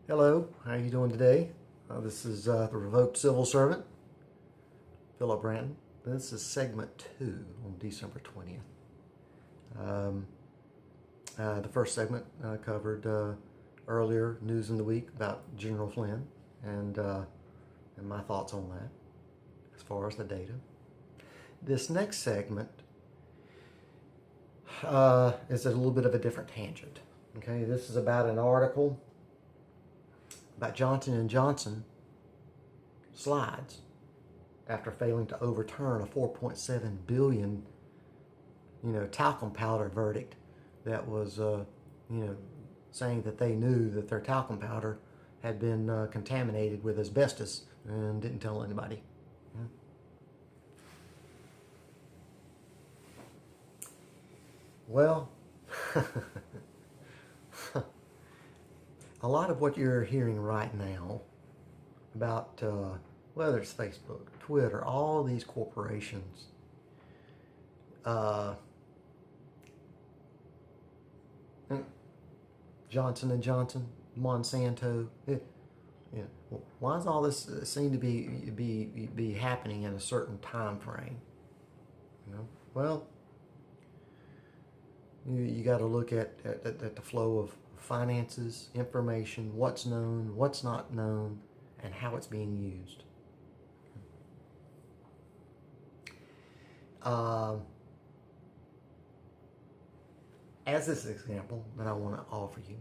Hello, how are you doing today? This is the Revoked Civil Servant, Philip Branton. This is segment 2 on December 20th. The first segment covered earlier news in the week about General Flynn and my thoughts on that as far as the data. This next segment is a little bit of a different tangent. Okay, this is about an article about Johnson & Johnson slides after failing to overturn a $4.7 billion, talcum powder verdict that was, saying that they knew that their talcum powder had been contaminated with asbestos and didn't tell anybody. Yeah. Well, a lot of what you're hearing right now about whether it's Facebook, Twitter, all these corporations, Johnson & Johnson, Monsanto, why does all this seem to be happening in a certain time frame? Well, you got to look at the flow of finances, information, what's known, what's not known, and how it's being used. As this example that I want to offer you,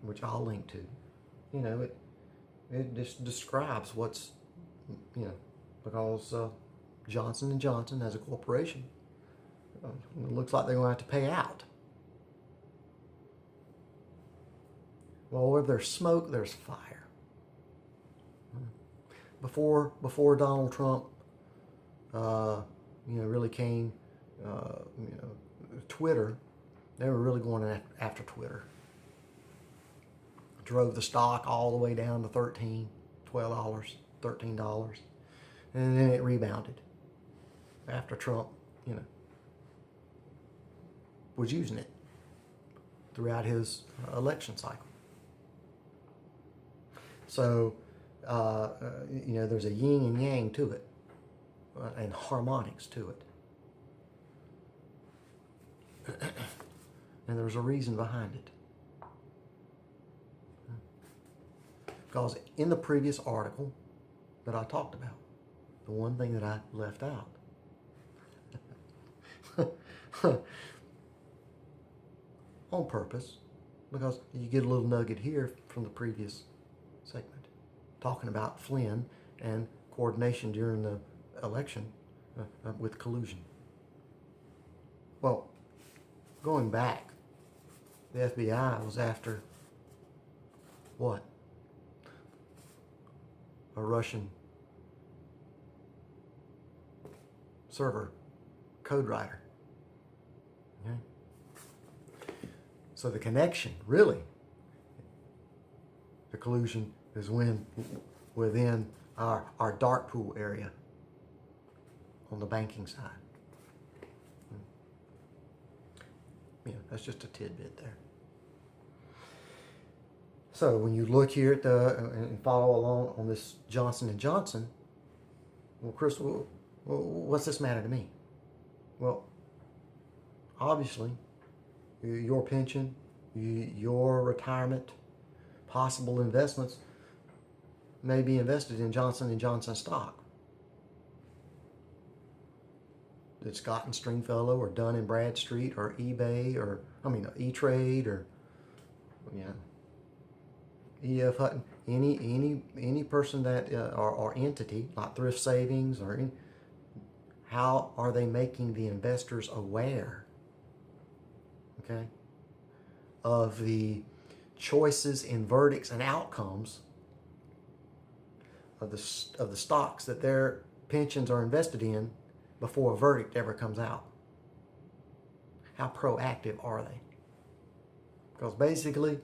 which I'll link to, it just describes what's, because Johnson & Johnson as a corporation, it looks like they're going to have to pay out. Well, where there's smoke, there's fire. Before Donald Trump, really came, Twitter, they were really going after Twitter. Drove the stock all the way down to $12, $13, and then it rebounded after Trump, was using it throughout his election cycle. So, there's a yin and yang to it, and harmonics to it. And there's a reason behind it. Because in the previous article that I talked about, the one thing that I left out, on purpose, because you get a little nugget here from the previous segment, talking about Flynn and coordination during the election with collusion. Well, going back, the FBI was after what? A Russian server code writer. Okay? So the connection, really, the collusion is within our dark pool area on the banking side. That's just a tidbit there. So when you look here at and follow along on this Johnson & Johnson, well, Chris, what's this matter to me? Well, obviously, your pension, your retirement, possible investments may be invested in Johnson & Johnson stock. It's Scott and Stringfellow or Dun & Bradstreet or eBay or, E-Trade or, E.F. Hutton, any person that, or entity, like Thrift Savings or any, how are they making the investors aware, okay, of the choices and verdicts and outcomes of the stocks that their pensions are invested in before a verdict ever comes out? How proactive are they? Because basically,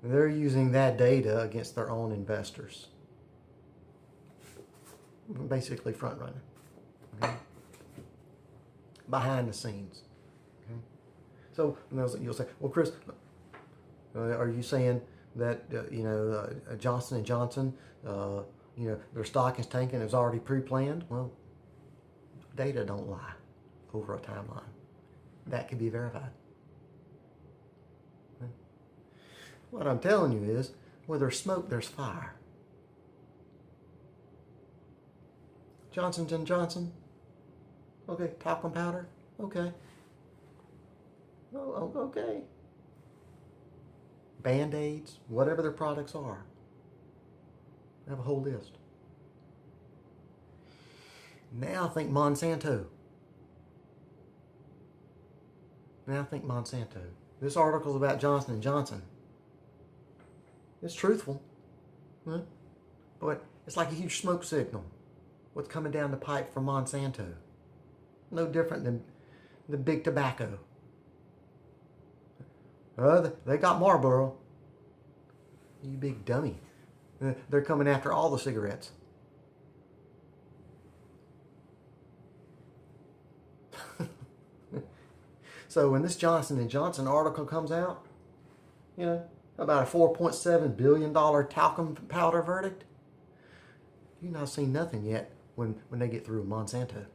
they're using that data against their own investors. Basically front running. Okay? Behind the scenes. Okay? So you'll say, well, Chris, are you saying that Johnson and Johnson, their stock is tanking. It was already pre-planned. Well, data don't lie over a timeline. That can be verified. What I'm telling you is, where there's smoke, there's fire. Johnson & Johnson, okay. Talcum powder, okay. Oh, okay. Band-Aids, whatever their products are. I have a whole list. Now think Monsanto. This article is about Johnson & Johnson. It's truthful. Huh? But it's like a huge smoke signal. What's coming down the pipe from Monsanto? No different than the big tobacco. They got Marlboro. You big dummy. They're coming after all the cigarettes. So when this Johnson & Johnson article comes out, about a $4.7 billion talcum powder verdict, you've not seen nothing yet when they get through Monsanto.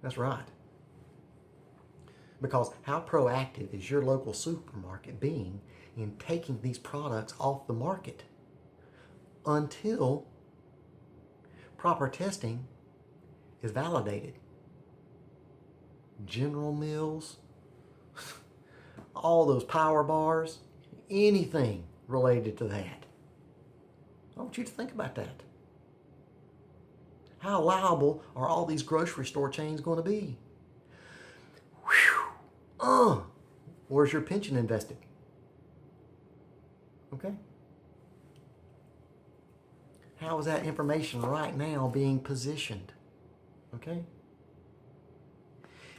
That's right. Because how proactive is your local supermarket being in taking these products off the market until proper testing is validated? General Mills, all those power bars, anything related to that. I want you to think about that. How liable are all these grocery store chains going to be? Where's your pension invested? Okay? How is that information right now being positioned? Okay?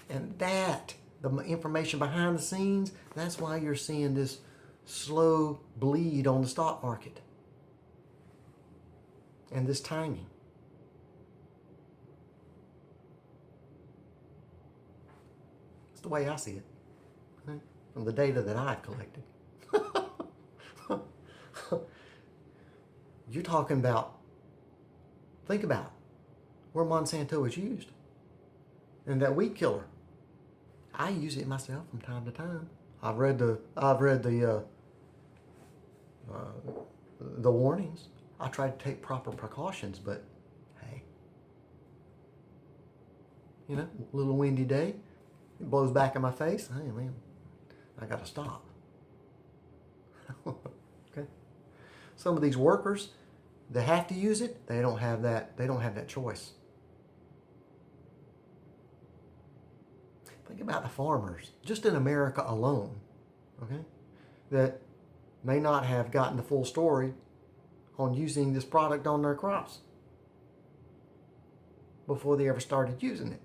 And the information behind the scenes, that's why you're seeing this slow bleed on the stock market. And this timing. It's the way I see it. Okay? From the data that I've collected. You're talking about, think about where Monsanto is used. And that weed killer. I use it myself from time to time. I've read the warnings. I try to take proper precautions, but hey, a little windy day, it blows back in my face. Hey man, I gotta stop. Okay. Some of these workers, they have to use it. They don't have that. They don't have that choice. Think about the farmers, just in America alone, okay, that may not have gotten the full story on using this product on their crops before they ever started using it.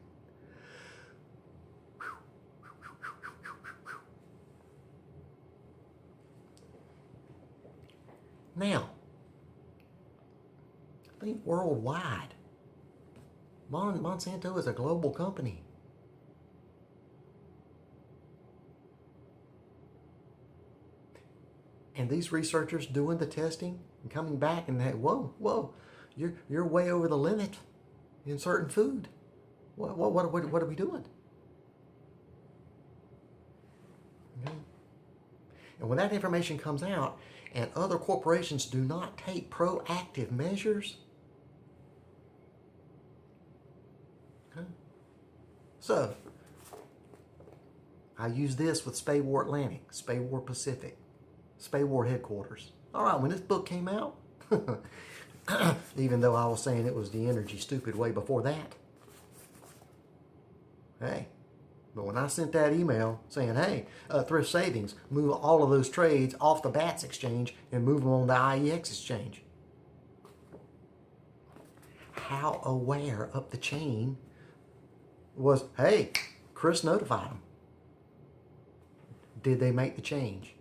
Now, think worldwide. Monsanto is a global company. And these researchers doing the testing and coming back and hey, whoa, you're way over the limit in certain food. What are we doing? Okay. And when that information comes out and other corporations do not take proactive measures, okay. So I use this with Spay-War Atlantic, Spay-War Pacific, Spay-War headquarters. All right, when this book came out, even though I was saying it was the energy stupid way before that, hey, but when I sent that email saying, hey, Thrift Savings, move all of those trades off the BATS exchange and move them on the IEX exchange. How aware up the chain was, hey, Chris notified them. Did they make the change?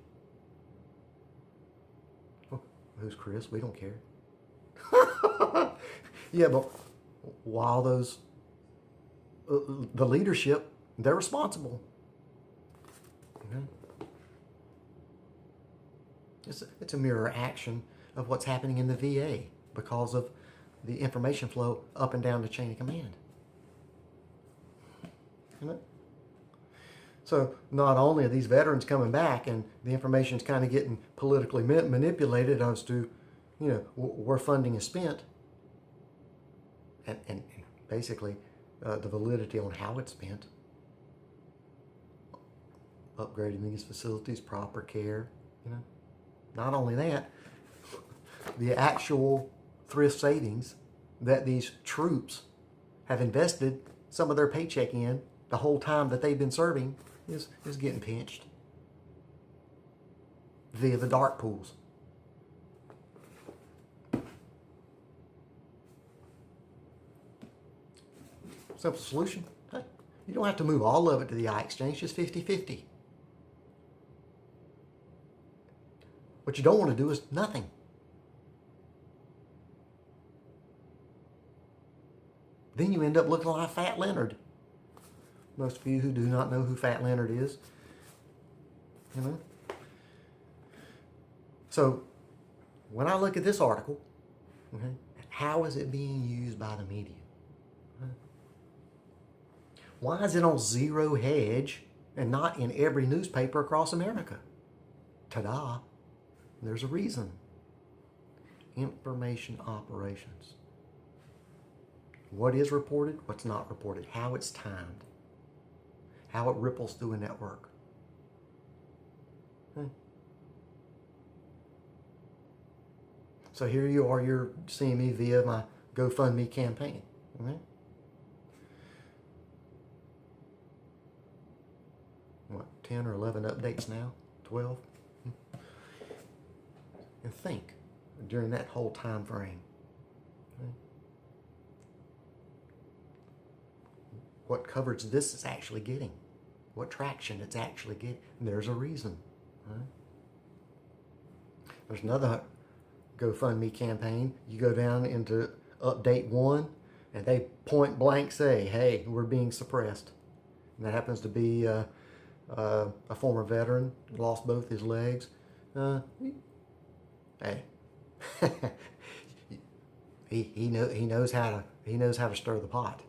Who's Chris? We don't care. Yeah, but while those, the leadership They're responsible. Okay? It's a mirror action of what's happening in the VA because of the information flow up and down the chain of command. Isn't it? So not only are these veterans coming back and the information's kind of getting politically manipulated as to, where funding is spent, and basically the validity on how it's spent, upgrading these facilities, proper care, Not only that, the actual thrift savings that these troops have invested some of their paycheck in the whole time that they've been serving is getting pinched via the dark pools. Simple solution. Hey, you don't have to move all of it to the iExchange, just 50-50. What you don't want to do is nothing. Then you end up looking like Fat Leonard. Most of you who do not know who Fat Leonard is, So, when I look at this article, okay, how is it being used by the media? Why is it on Zero Hedge and not in every newspaper across America? Ta-da! There's a reason. Information operations. What is reported, what's not reported, how it's timed, how it ripples through a network. So here you are, you're seeing me via my GoFundMe campaign. Okay? What, 10 or 11 updates now? 12? And think, during that whole time frame, what coverage this is actually getting, what traction it's actually getting. And there's a reason. Right? There's another GoFundMe campaign. You go down into update 1, and they point blank say, hey, we're being suppressed. And that happens to be a former veteran, lost both his legs. Hey, he knows how to stir the pot.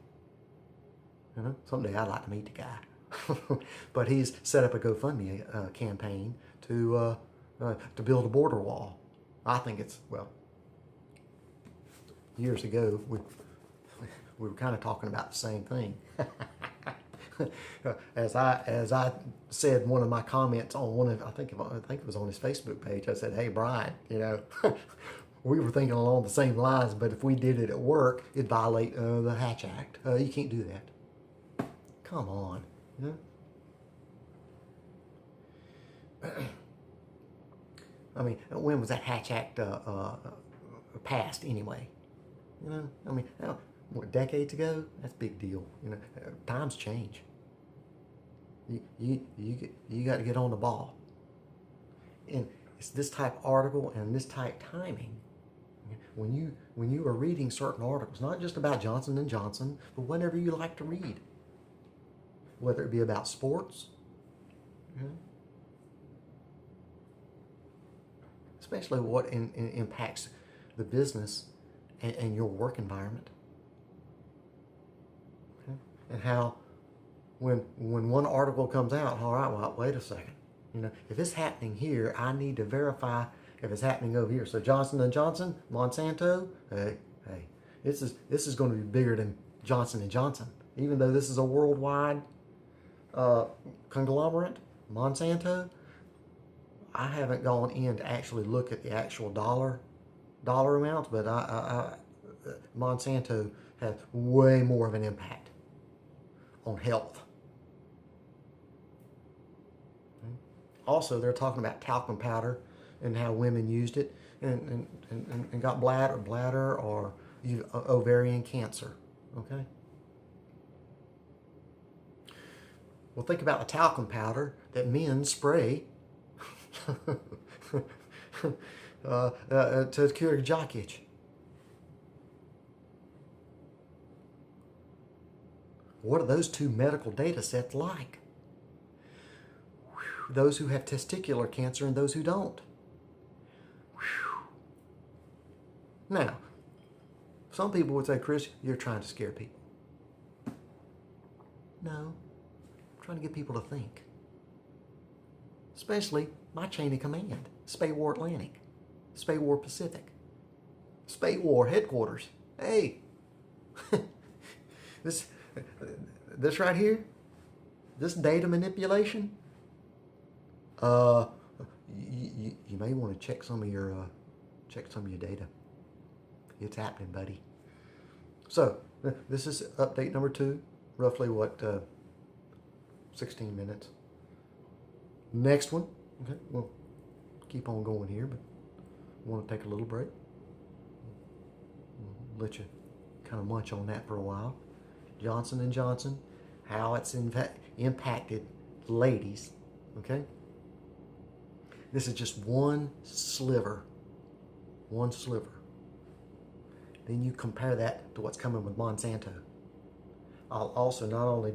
Someday I'd like to meet the guy. But he's set up a GoFundMe campaign to build a border wall. I think it's, years ago we were kind of talking about the same thing. As I said in one of my comments on I think it was on his Facebook page, I said, hey Brian, we were thinking along the same lines, but if we did it at work, it'd violate the Hatch Act. You can't do that. Come on. I mean, when was that Hatch Act passed anyway? Decades ago? That's a big deal. Times change. You got to get on the ball. And it's this type of article and this type timing. When you are reading certain articles, not just about Johnson & Johnson, but whatever you like to read, whether it be about sports, especially what impacts the business and your work environment, and how when one article comes out, all right, well, wait a second, if it's happening here, I need to verify if it's happening over here. So Johnson & Johnson, Monsanto, hey, this is going to be bigger than Johnson & Johnson, even though this is a worldwide conglomerate. Monsanto, I haven't gone in to actually look at the actual dollar amounts, but Monsanto has way more of an impact on health. Also, they're talking about talcum powder and how women used it and got bladder or ovarian cancer. Okay. Well, think about the talcum powder that men spray to cure jock itch. What are those two medical data sets like? Whew. Those who have testicular cancer and those who don't. Whew. Now, some people would say, Chris, you're trying to scare people. No, I'm trying to get people to think. Especially my chain of command, Spay War Atlantic, Spay War Pacific, Spay War Headquarters. Hey, this right here, this data manipulation, you may want to check some of your data. It's happening, buddy. So this is update number 2. Roughly what, 16 minutes. Next one, okay, we'll keep on going here, but I want to take a little break. Let you kind of munch on that for a while. Johnson & Johnson, how it's impacted ladies, okay? This is just one sliver. Then you compare that to what's coming with Monsanto. I'll also not only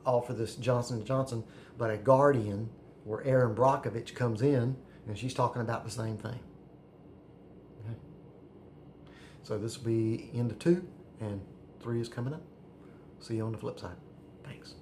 offer this Johnson & Johnson, but a Guardian where Erin Brockovich comes in and she's talking about the same thing. Okay. So this will be end of 2 and 3 is coming up. See you on the flip side. Thanks.